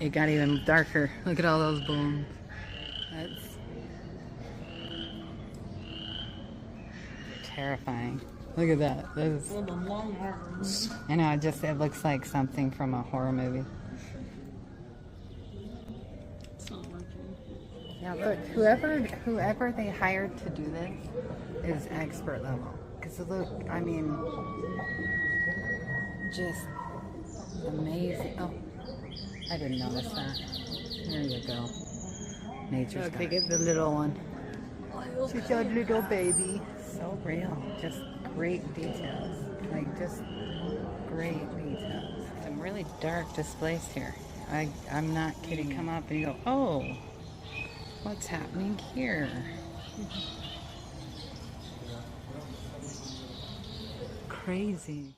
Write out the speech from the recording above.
it got even darker. Look at all those bones. That's terrifying. Look at that. Those, With the long arms. I know, it looks like something from a horror movie. It's not working. Yeah, look, whoever they hired to do this is expert level. Because look, I mean, just amazing. Oh, I didn't notice that. There you go. Nature's Look, they get the little one. She's a little baby. So real. Just great details. Like, just great details. Some really dark displays here. I'm not kidding. Come up and you go, oh, what's happening here? Crazy.